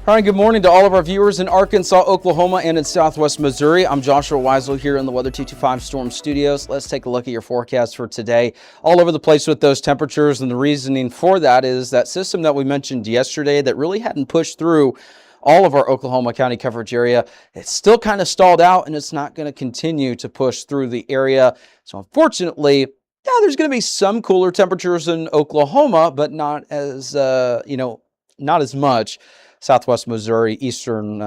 All right, good morning to all of our viewers in Arkansas, Oklahoma, and in Southwest Missouri. I'm Joshua Weisel here in the Weather 225 Storm Studios. Let's take a look at your forecast for today. All over the place with those temperatures, and the reasoning for that is that system that we mentioned yesterday that really hadn't pushed through all of our Oklahoma County coverage area. It's still kind of stalled out, and it's not going to continue to push through the area. So unfortunately, there's going to be some cooler temperatures in Oklahoma, but not as, not as much. Southwest Missouri, eastern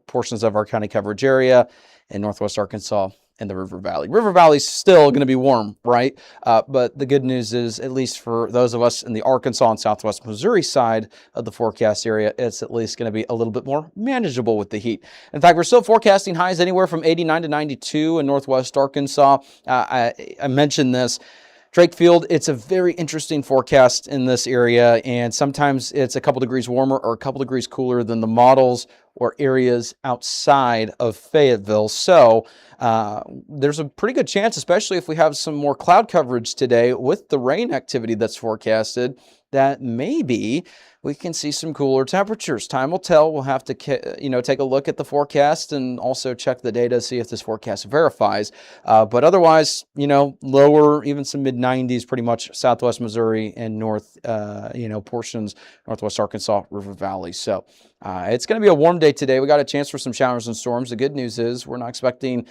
portions of our county coverage area, and northwest Arkansas and the River Valley. River Valley's still going to be warm, right? But the good news is, at least for those of us in the Arkansas and Southwest Missouri side of the forecast area, it's at least going to be a little bit more manageable with the heat. In fact, we're still forecasting highs anywhere from 89 to 92 in northwest Arkansas. I mentioned this. Drakefield, it's a very interesting forecast in this area, and sometimes it's a couple degrees warmer or a couple degrees cooler than the models or areas outside of Fayetteville. So there's a pretty good chance, especially if we have some more cloud coverage today with the rain activity that's forecasted, that maybe we can see some cooler temperatures. Time will tell. We'll have to, take a look at the forecast and also check the data, see if this forecast verifies. But otherwise, lower, even some mid-90s, pretty much Southwest Missouri and north, portions, Northwest Arkansas, River Valley. So it's going to be a warm day today. We got a chance for some showers and storms. The good news is we're not expecting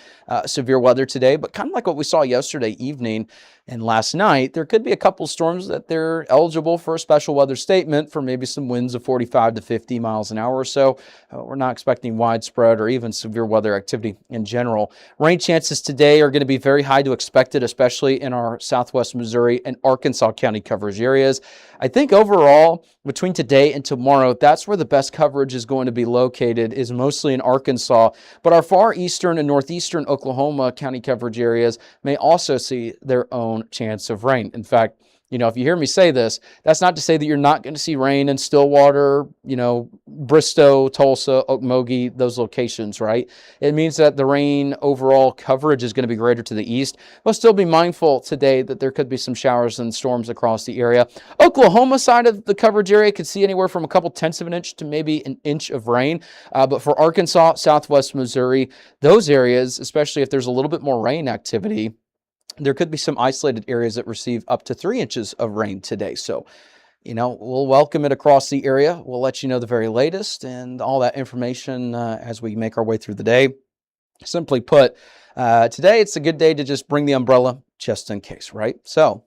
severe weather today, but kind of like what we saw yesterday evening and last night, there could be a couple storms that they're eligible for a special weather statement for maybe some winds of 45 to 50 miles an hour or so. We're not expecting widespread or even severe weather activity in general. Rain chances today are going to be very high to expected, especially in our Southwest Missouri and Arkansas County coverage areas. I think overall, between today and tomorrow, that's where the best coverage is going to be located, is mostly in Arkansas. But our far eastern and northeastern Oklahoma County coverage areas may also see their own chance of rain. In fact, if you hear me say this, that's not to say that you're not going to see rain in Stillwater, Bristow, Tulsa, Okmulgee, those locations, right? It means that the rain overall coverage is going to be greater to the east. We'll still be mindful today that there could be some showers and storms across the area. Oklahoma side of the coverage area could see anywhere from a couple tenths of an inch to maybe an inch of rain. But for Arkansas, Southwest Missouri, those areas, especially if there's a little bit more rain activity, there could be some isolated areas that receive up to 3 inches of rain today. So, we'll welcome it across the area. We'll let you know the very latest and all that information as we make our way through the day. Simply put, today it's a good day to just bring the umbrella just in case, right? So,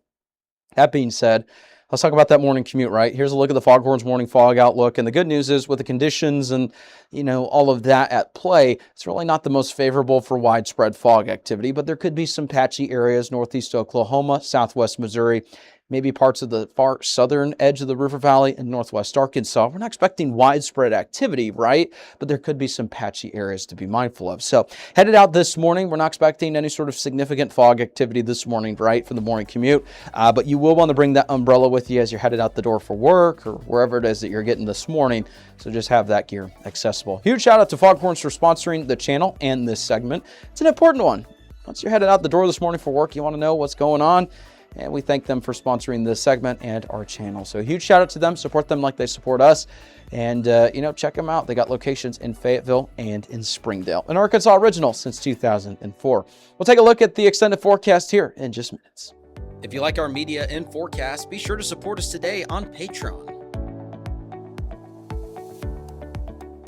that being said, let's talk about that morning commute, right? Here's a look at the Foghorns morning fog outlook. And the good news is with the conditions and, all of that at play, it's really not the most favorable for widespread fog activity, but there could be some patchy areas, northeast Oklahoma, southwest Missouri, maybe parts of the far southern edge of the River Valley and northwest Arkansas. We're not expecting widespread activity, right? But there could be some patchy areas to be mindful of. So headed out this morning, we're not expecting any sort of significant fog activity this morning, right, for the morning commute. But you will want to bring that umbrella with you as you're headed out the door for work or wherever it is that you're getting this morning. So just have that gear accessible. Huge shout out to Foghorns for sponsoring the channel and this segment. It's an important one. Once you're headed out the door this morning for work, you want to know what's going on. And we thank them for sponsoring this segment and our channel. So a huge shout out to them. Support them like they support us. And, check them out. They got locations in Fayetteville and in Springdale. An Arkansas original since 2004. We'll take a look at the extended forecast here in just minutes. If you like our media and forecast, be sure to support us today on Patreon.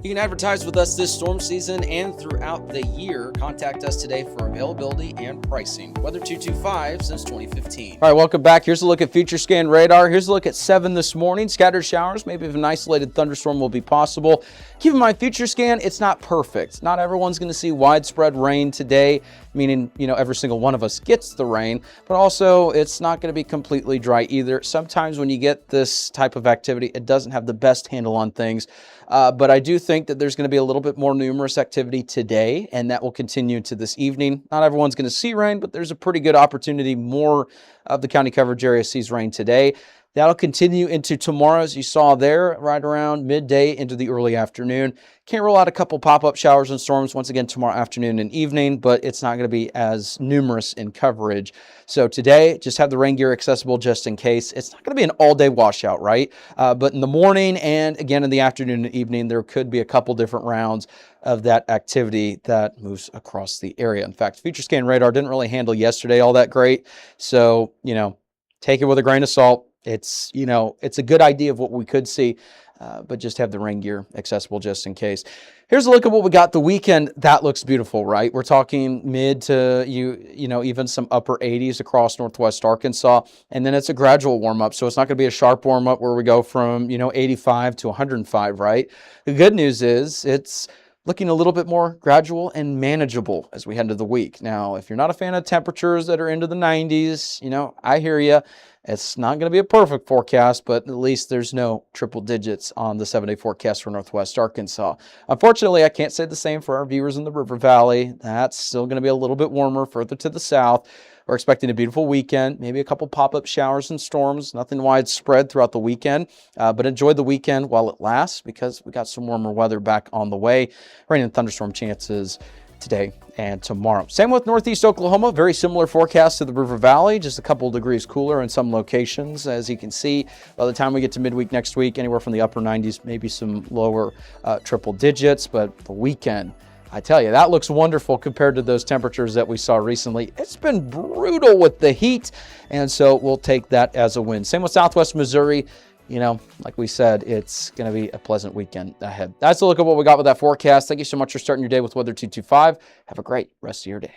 You can advertise with us this storm season and throughout the year. Contact us today for availability and pricing. Weather 225 since 2015. All right, welcome back. Here's a look at Future Scan radar. Here's a look at 7 this morning. Scattered showers, maybe if an isolated thunderstorm will be possible. Keep in mind, Future Scan, it's not perfect. Not everyone's going to see widespread rain today, meaning, every single one of us gets the rain, but also it's not going to be completely dry either. Sometimes when you get this type of activity, it doesn't have the best handle on things. But I do think that there's going to be a little bit more numerous activity today, and that will continue to this evening. Not everyone's going to see rain, but there's a pretty good opportunity. More of the county coverage area sees rain today. That'll continue into tomorrow, as you saw there, right around midday into the early afternoon. Can't rule out a couple pop-up showers and storms once again tomorrow afternoon and evening, but it's not going to be as numerous in coverage. So today, just have the rain gear accessible just in case. It's not going to be an all-day washout, right? But in the morning and again in the afternoon and evening, there could be a couple different rounds of that activity that moves across the area. In fact, future scan radar didn't really handle yesterday all that great. So, take it with a grain of salt. It's a good idea of what we could see, but just have the rain gear accessible just in case. Here's a look at what we got the weekend. That looks beautiful, right? We're talking mid to even some upper 80s across northwest Arkansas, and then it's a gradual warm up. So it's not going to be a sharp warm up where we go from 85 to 105, right? The good news is it's looking a little bit more gradual and manageable as we head into the week. Now, if you're not a fan of temperatures that are into the 90s, I hear you. It's not going to be a perfect forecast, but at least there's no triple digits on the 7-day forecast for northwest Arkansas. Unfortunately, I can't say the same for our viewers in the River Valley. That's still going to be a little bit warmer further to the south. We're expecting a beautiful weekend, maybe a couple pop-up showers and storms, nothing widespread throughout the weekend, but enjoy the weekend while it lasts because we got some warmer weather back on the way. Rain and thunderstorm chances today and tomorrow. Same with northeast Oklahoma, very similar forecast to the River Valley, just a couple degrees cooler in some locations. As you can see, by the time we get to midweek next week, anywhere from the upper 90s, maybe some lower triple digits, but the weekend, I tell you, that looks wonderful compared to those temperatures that we saw recently. It's been brutal with the heat, and so we'll take that as a win. Same with southwest Missouri. Like we said, it's going to be a pleasant weekend ahead. That's a look at what we got with that forecast. Thank you so much for starting your day with Weather 225. Have a great rest of your day.